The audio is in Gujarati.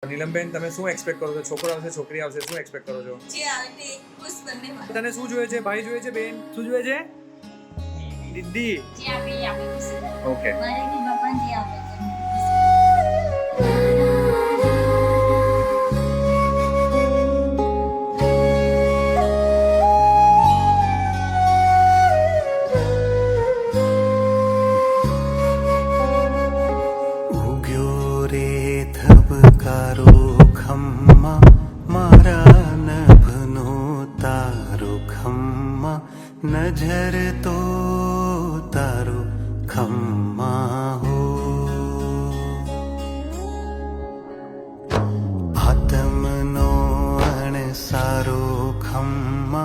નીલમબેન, તમે શું એક્સપેક્ટ કરો છો? છોકરો આવશે, છોકરી આવશે, શું એક્સપેક્ટ કરો છો? જે આવે તે ખુશ બંને માટે. તને શું જોઈએ છે? ભાઈ જોઈએ છે? બેન શું જોઈએ છે? દીદી. જે આપે એ આપે ખુશી. ઓકે. મારે બી ભગવાન જે આપે તે. ઉગ્યો રે ધબકારો ખમ્મા મારા નભનો તારો ખમ્મા નજર તો તારો ખમ્મા હો આતમનો અણસારો ખમ્મા